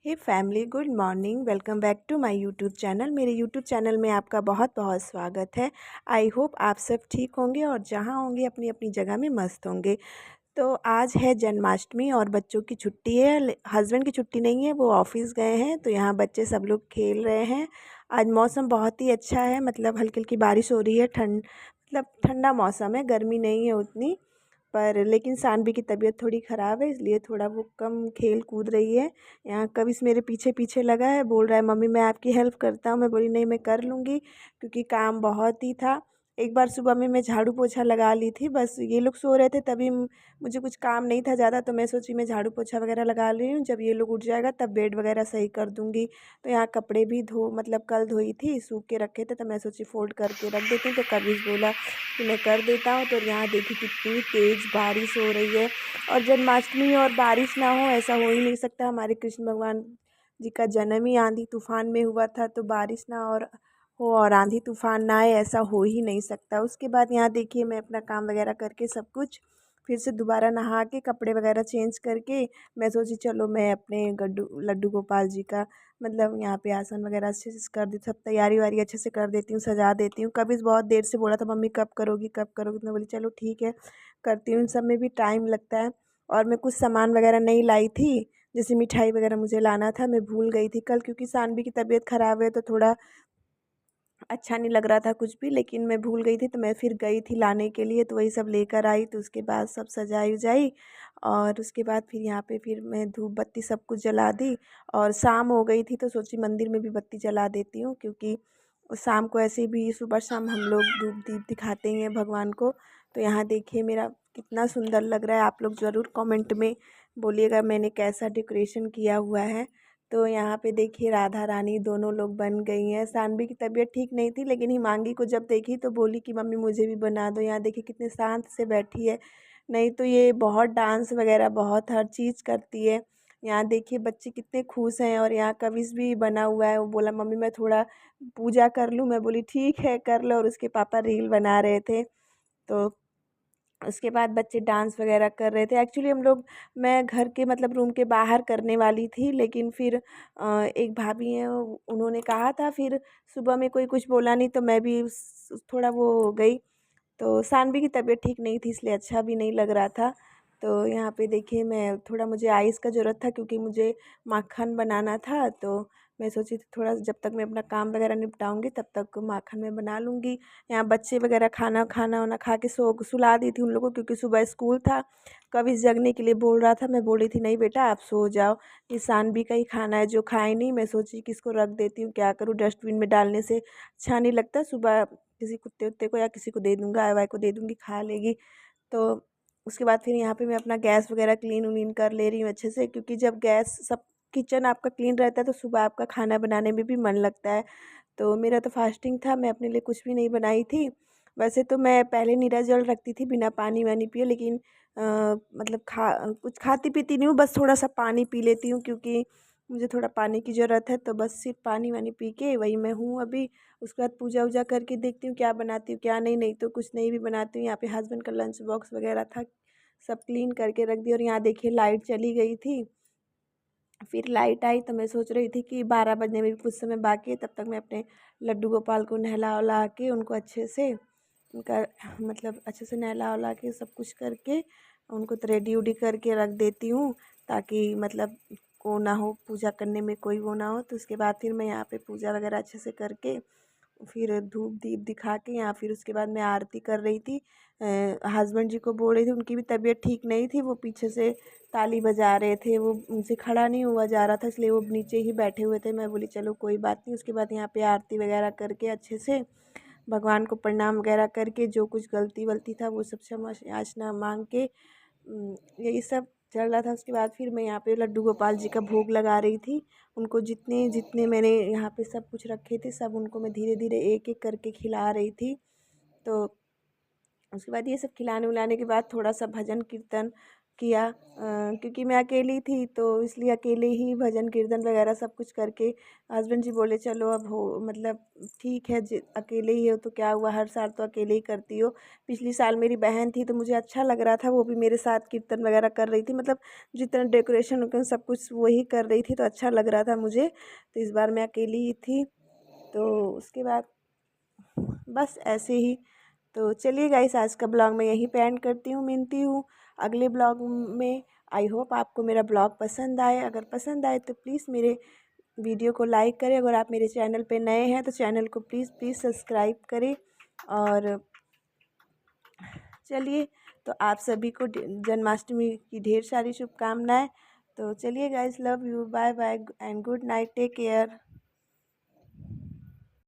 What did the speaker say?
Hey family, good morning. Welcome back to my YouTube channel. मेरे YouTube channel में आपका बहुत बहुत स्वागत है। आई होप आप सब ठीक होंगे और जहाँ होंगे अपनी अपनी जगह में मस्त होंगे। तो आज है जन्माष्टमी और बच्चों की छुट्टी है। हस्बैंड की छुट्टी नहीं है, वो ऑफिस गए हैं, तो यहाँ बच्चे सब लोग खेल रहे हैं। आज मौसम बहुत ही अच्छा है, मतलब हल्की हल्की बारिश हो रही है। मतलब ठंडा मौसम है, गर्मी नहीं है उतनी। पर लेकिन सानवी की तबीयत थोड़ी ख़राब है, इसलिए थोड़ा वो कम खेल कूद रही है। यहाँ कविश मेरे पीछे पीछे लगा है, बोल रहा है मम्मी मैं आपकी हेल्प करता हूँ। मैं बोली नहीं, मैं कर लूँगी, क्योंकि काम बहुत ही था। एक बार सुबह में मैं झाड़ू पोछा लगा ली थी, बस ये लोग सो रहे थे तभी मुझे कुछ काम नहीं था ज़्यादा, तो मैं सोची मैं झाड़ू पोछा वगैरह लगा रही हूँ, जब ये लोग उठ जाएगा तब बेड वगैरह सही कर दूँगी। तो यहाँ कपड़े भी मतलब कल धोई थी, सूख के रखे थे, तो मैं सोची फ़ोल्ड करके रख देती हूँ। तो कविश बोला कि मैं कर देता हूँ। तो यहाँ देखी कितनी तेज़ बारिश हो रही है। और जन्माष्टमी और बारिश ना हो ऐसा हो ही नहीं सकता। हमारे कृष्ण भगवान जी का जन्म ही आंधी तूफान में हुआ था, तो बारिश ना और हो और आंधी तूफान ना आए ऐसा हो ही नहीं सकता। उसके बाद यहाँ देखिए मैं अपना काम वगैरह करके सब कुछ फिर से दोबारा नहा के कपड़े वगैरह चेंज करके मैं सोची चलो मैं अपने गड्डू लड्डू गोपाल जी का मतलब यहाँ पे आसन वगैरह अच्छे से कर दी, सब तैयारी वारी अच्छे से कर देती हूँ, सजा देती हूँ। कभी बहुत देर से बोला था मम्मी कब करोगी कब करोगी, तो मैं बोली चलो ठीक है करती हूँ। इन सब में भी टाइम लगता है। और मैं कुछ सामान वगैरह नहीं लाई थी, जैसे मिठाई वगैरह मुझे लाना था, मैं भूल गई थी कल, क्योंकि सानवी की तबीयत ख़राब है तो थोड़ा अच्छा नहीं लग रहा था कुछ भी, लेकिन मैं भूल गई थी, तो मैं फिर गई थी लाने के लिए, तो वही सब लेकर आई। तो उसके बाद सब सजाई उजाई और उसके बाद फिर यहाँ पे फिर मैं धूप बत्ती सब कुछ जला दी। और शाम हो गई थी तो सोची मंदिर में भी बत्ती जला देती हूँ, क्योंकि शाम को ऐसे भी सुबह शाम हम लोग धूप दीप दिखाते ही हैं भगवान को। तो यहाँ देखिए मेरा कितना सुंदर लग रहा है, आप लोग ज़रूर कमेंट में बोलिएगा मैंने कैसा डेकोरेशन किया हुआ है। तो यहाँ पे देखिए राधा रानी दोनों लोग बन गई हैं। सानवी की तबीयत ठीक नहीं थी, लेकिन हिमांगी को जब देखी तो बोली कि मम्मी मुझे भी बना दो। यहाँ देखिए कितने शांत से बैठी है, नहीं तो ये बहुत डांस वगैरह बहुत हर चीज़ करती है। यहाँ देखिए बच्चे कितने खुश हैं। और यहाँ कविश भी बना हुआ है, वो बोला मम्मी मैं थोड़ा पूजा कर लूँ। मैं बोली ठीक है कर लो। और उसके पापा रील बना रहे थे, तो उसके बाद बच्चे डांस वगैरह कर रहे थे। एक्चुअली हम लोग मैं घर के मतलब रूम के बाहर करने वाली थी, लेकिन फिर एक भाभी हैं उन्होंने कहा था, फिर सुबह में कोई कुछ बोला नहीं तो मैं भी थोड़ा वो हो गई। तो सानवी की तबीयत ठीक नहीं थी, इसलिए अच्छा भी नहीं लग रहा था। तो यहाँ पे देखिए मैं थोड़ा मुझे आइस का ज़रूरत था, क्योंकि मुझे माखन बनाना था। तो मैं सोची थी थोड़ा जब तक मैं अपना काम वगैरह निपटाऊंगी तब तक माखन मैं बना लूँगी। यहाँ बच्चे वगैरह खाना खाना वाना खा के सुला दी थी उन लोगों को, क्योंकि सुबह स्कूल था। कभी जगने के लिए बोल रहा था, मैं बोली थी नहीं बेटा आप सो जाओ, ये सानवी का ही खाना है जो खाए नहीं। मैं सोची कि इसको रख देती हूँ, क्या करूँ, डस्टबिन में डालने से अच्छा नहीं लगता। सुबह किसी कुत्ते उत्ते को या किसी को दे दूँगा, गाय वाय को दे दूँगी, खा लेगी। तो उसके बाद फिर यहाँ पे मैं अपना गैस वगैरह क्लीन उलीन कर ले रही हूँ अच्छे से, क्योंकि जब गैस सब किचन आपका क्लीन रहता है तो सुबह आपका खाना बनाने में भी मन लगता है। तो मेरा तो फास्टिंग था, मैं अपने लिए कुछ भी नहीं बनाई थी। वैसे तो मैं पहले नीरा जल रखती थी बिना पानी वानी पिए, लेकिन मतलब कुछ खाती पीती नहीं हूँ, बस थोड़ा सा पानी पी लेती हूँ, क्योंकि मुझे थोड़ा पानी की ज़रूरत है। तो बस सिर्फ पानी वानी पी के वही मैं हूँ अभी। उसके बाद पूजा वूजा करके देखती हूँ क्या बनाती हूँ क्या नहीं, नहीं तो कुछ नहीं भी बनाती हूँ। यहाँ पे हस्बैंड का लंच बॉक्स वगैरह था, सब क्लीन करके रख दिया। और यहाँ देखिए लाइट चली गई थी, फिर लाइट आई तो मैं सोच रही थी कि 12 बजने में भी कुछ समय बाकी है, तब तक मैं अपने लड्डू गोपाल को नहला वहला के उनको अच्छे से उनका मतलब अच्छे से नहला वहला के सब कुछ करके उनको तो रेडी उडी करके रख देती हूँ, ताकि मतलब को ना हो पूजा करने में कोई वो ना हो। तो उसके बाद फिर मैं यहाँ पे पूजा वगैरह अच्छे से करके फिर धूप दीप दिखा के यहाँ फिर उसके बाद मैं आरती कर रही थी। हस्बैंड जी को बोल रही थी, उनकी भी तबीयत ठीक नहीं थी, वो पीछे से ताली बजा रहे थे, वो उनसे खड़ा नहीं हुआ जा रहा था, इसलिए वो नीचे ही बैठे हुए थे। मैं बोली चलो कोई बात नहीं। उसके बाद यहाँ पे आरती वगैरह करके अच्छे से भगवान को प्रणाम वगैरह करके जो कुछ गलती वलती था वो सब क्षमा याचना मांग के यही सब चल रहा था। उसके बाद फिर मैं यहाँ पे लड्डू गोपाल जी का भोग लगा रही थी। उनको जितने जितने मैंने यहाँ पे सब कुछ रखे थे सब उनको मैं धीरे धीरे एक एक करके खिला रही थी। तो उसके बाद ये सब खिलाने उलाने के बाद थोड़ा सा भजन कीर्तन किया, क्योंकि मैं अकेली थी तो इसलिए अकेले ही भजन कीर्तन वगैरह सब कुछ करके हस्बैंड जी बोले चलो अब हो, मतलब ठीक है, अकेले ही हो तो क्या हुआ, हर साल तो अकेले ही करती हो। पिछली साल मेरी बहन थी तो मुझे अच्छा लग रहा था, वो भी मेरे साथ कीर्तन वगैरह कर रही थी, मतलब जितना डेकोरेशन वोरेशन सब कुछ वही कर रही थी तो अच्छा लग रहा था मुझे। तो इस बार मैं अकेली ही थी। तो उसके बाद बस ऐसे ही। तो चलिए गाइस, आज का ब्लॉग मैं यहीं पे एंड करती हूँ, मिलती हूँ अगले ब्लॉग में। आई होप आपको मेरा ब्लॉग पसंद आए। अगर पसंद आए तो प्लीज़ मेरे वीडियो को लाइक करें। अगर आप मेरे चैनल पे नए हैं तो चैनल को प्लीज़ प्लीज़ सब्सक्राइब करें। और चलिए, तो आप सभी को जन्माष्टमी की ढेर सारी शुभकामनाएं। तो चलिए guys, love you, bye bye and good night, take care.